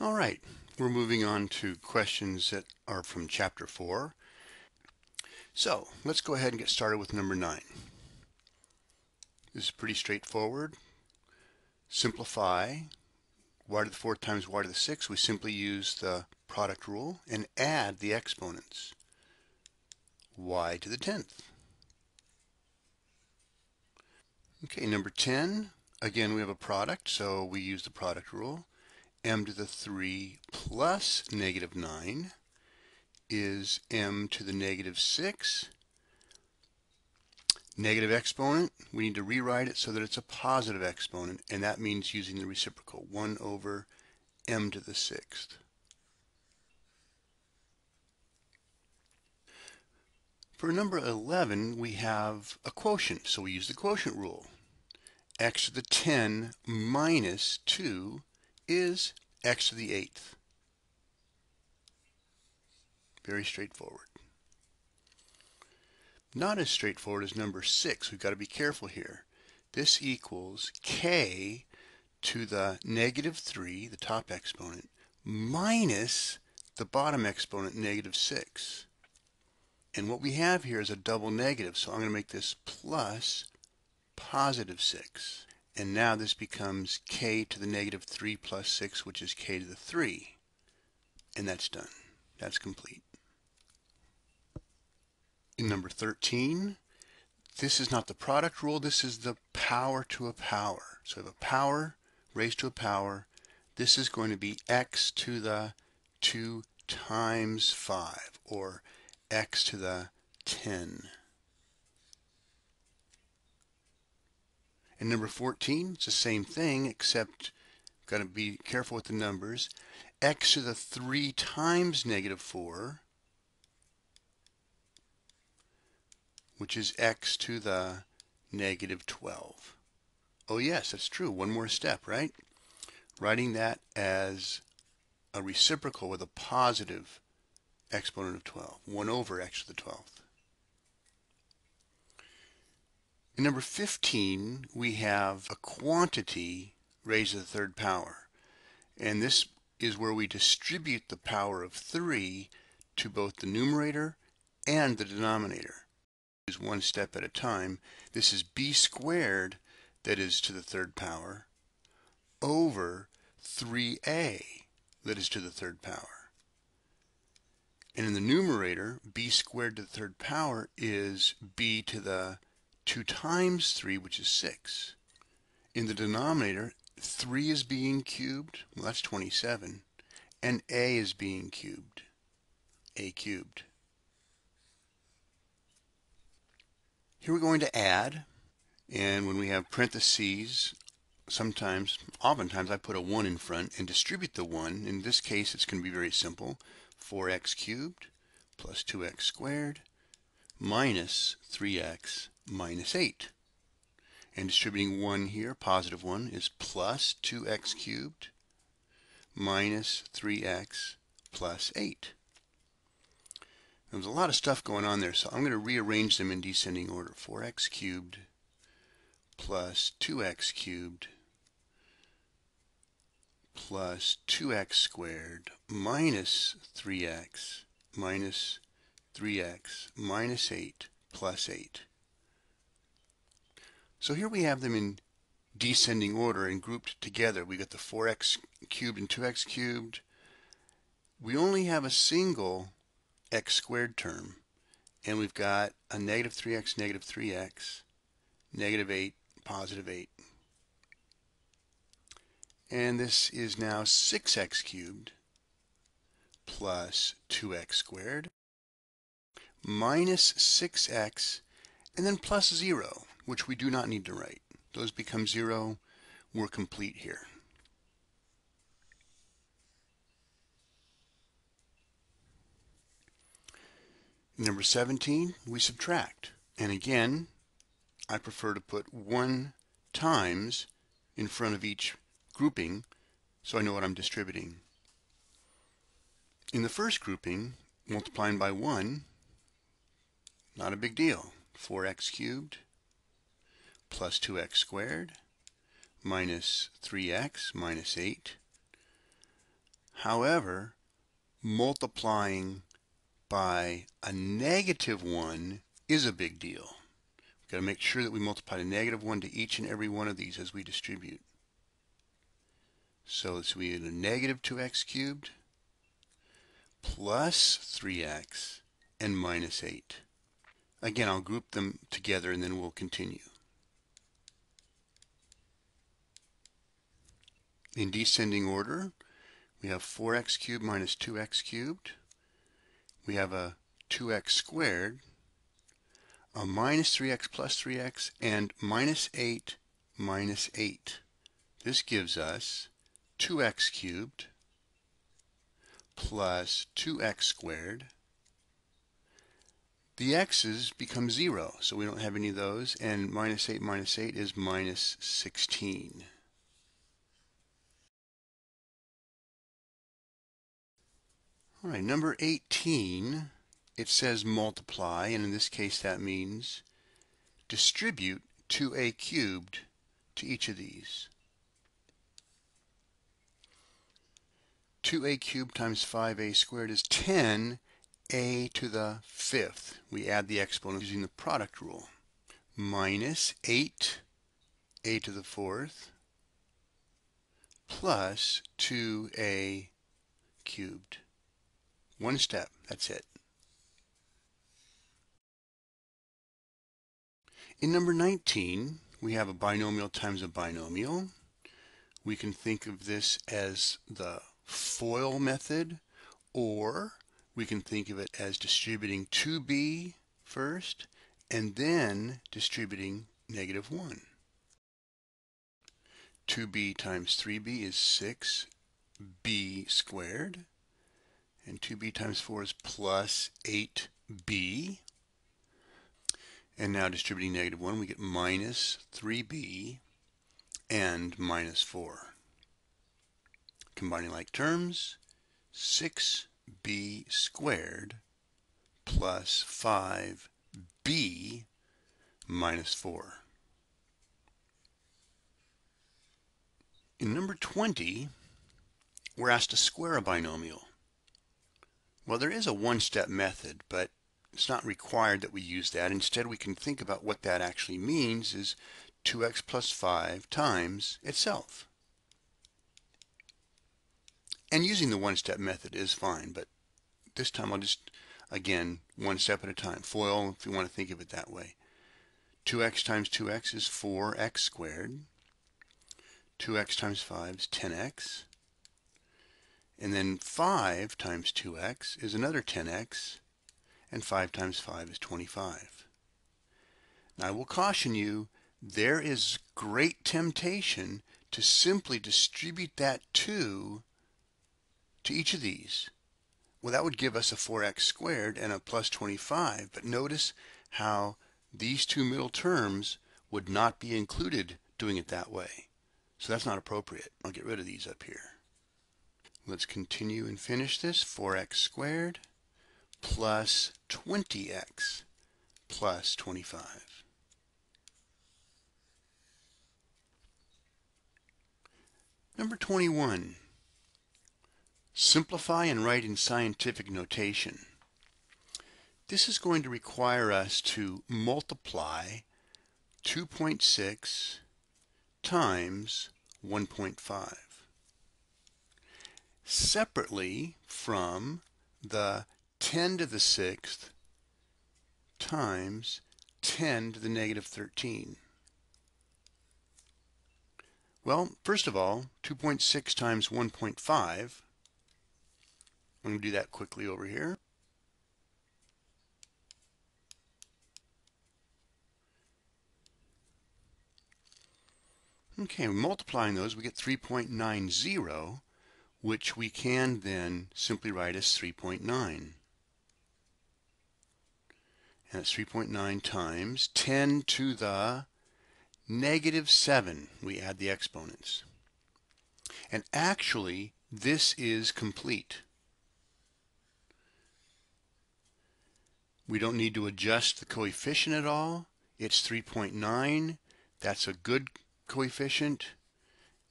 All right, we're moving on to questions that are from Chapter 4. So let's go ahead and get started with number 9. This is pretty straightforward. Simplify y to the 4th times y to the 6th. We simply use the product rule and add the exponents. Y to the 10th. Okay, number 10. Again, we have a product, so we use the product rule. M to the 3 plus negative 9 is m to the negative 6. Negative exponent, we need to rewrite it so that it's a positive exponent, and that means using the reciprocal, 1 over m to the 6th. For number 11, we have a quotient, so we use the quotient rule. X to the 10 minus 2 is x to the 8th. Very straightforward. Not as straightforward as number 6. We've got to be careful here. This equals k to the negative 3, the top exponent, minus the bottom exponent, negative 6. And what we have here is a double negative, so I'm going to make this plus positive 6. And now this becomes k to the negative 3 plus 6, which is k to the 3. And that's done. That's complete. In number 13, this is not the product rule, this is the power to a power. So we have a power raised to a power. This is going to be x to the 2 times 5, or x to the 10. In number 14, it's the same thing, except you've got to be careful with the numbers. X to the 3 times negative 4, which is x to the negative 12. Oh yes, that's true. One more step, right? Writing that as a reciprocal with a positive exponent of 12. 1 over x to the 12th. In number 15, we have a quantity raised to the 3rd power. And this is where we distribute the power of 3 to both the numerator and the denominator. Use one step at a time. This is b squared, that is to the 3rd power, over 3a, that is to the 3rd power. And in the numerator, b squared to the 3rd power is b to the 2 times 3, which is 6. In the denominator, 3 is being cubed, well that's 27, and a is being cubed, a cubed. Here we're going to add, and when we have parentheses, oftentimes I put a 1 in front and distribute the 1. In this case it's going to be very simple. 4x cubed plus 2x squared minus 3x minus 8. And distributing 1 here, positive 1, is plus 2x cubed minus 3x plus 8. There's a lot of stuff going on there, so I'm going to rearrange them in descending order. 4x cubed plus 2x cubed plus 2x squared minus 3x minus 3x minus 8 plus 8. So here we have them in descending order and grouped together. We got the 4x cubed and 2x cubed. We only have a single x squared term, and we've got a negative 3x, negative 8, positive 8. And this is now 6x cubed plus 2x squared minus 6x, and then plus 0, which we do not need to write. Those become 0. We're complete here. Number 17, we subtract. And again, I prefer to put 1 times in front of each grouping so I know what I'm distributing. In the first grouping, multiplying by 1, not a big deal. 4x cubed plus 2x squared minus 3x minus 8 However, multiplying by a -1 is a big deal. We've got to make sure that we multiply a -1 to each and every one of these as we distribute. So we get a -2x cubed plus 3x and minus 8. Again, I'll group them together and then we'll continue. In descending order, we have 4x cubed minus 2x cubed. We have a 2x squared, a minus 3x plus 3x, and minus 8 minus 8. This gives us 2x cubed plus 2x squared. The x's become 0, so we don't have any of those, and minus 8 is minus 16. All right, number 18, it says multiply, and in this case that means distribute 2a cubed to each of these. 2a cubed times 5a squared is 10a to the 5th. We add the exponents using the product rule. Minus 8a to the 4th plus 2a cubed. One step, that's it. In number 19, we have a binomial times a binomial. We can think of this as the FOIL method, or we can think of it as distributing 2b first and then distributing -1. 2b times 3b is 6b squared, and 2b times 4 is plus 8b. And now distributing -1, we get minus 3b and minus 4. Combining like terms, 6b squared plus 5b minus 4. In number 20, we're asked to square a binomial. Well, there is a one-step method, but it's not required that we use that. Instead, we can think about what that actually means is 2x plus 5 times itself. And using the one-step method is fine, but this time I'll just, again, one step at a time. FOIL, if you want to think of it that way. 2x times 2x is 4x squared. 2x times 5 is 10x. And then 5 times 2x is another 10x. And 5 times 5 is 25. Now I will caution you, there is great temptation to simply distribute that 2 to each of these. Well, that would give us a 4x squared and a plus 25, but notice how these two middle terms would not be included doing it that way. So that's not appropriate. I'll get rid of these up here. Let's continue and finish this. 4x squared plus 20x plus 25. Number 21. Simplify and write in scientific notation. This is going to require us to multiply 2.6 times 1.5 separately from the 10 to the 6th times 10 to the -13. Well, first of all, 2.6 times 1.5, I'm going to do that quickly over here. Okay, multiplying those, we get 3.90, which we can then simply write as 3.9. And that's 3.9 times 10 to the -7. We add the exponents. And actually, this is complete. We don't need to adjust the coefficient at all. It's 3.9. That's a good coefficient.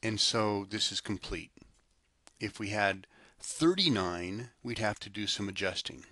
And so this is complete. If we had 39, we'd have to do some adjusting.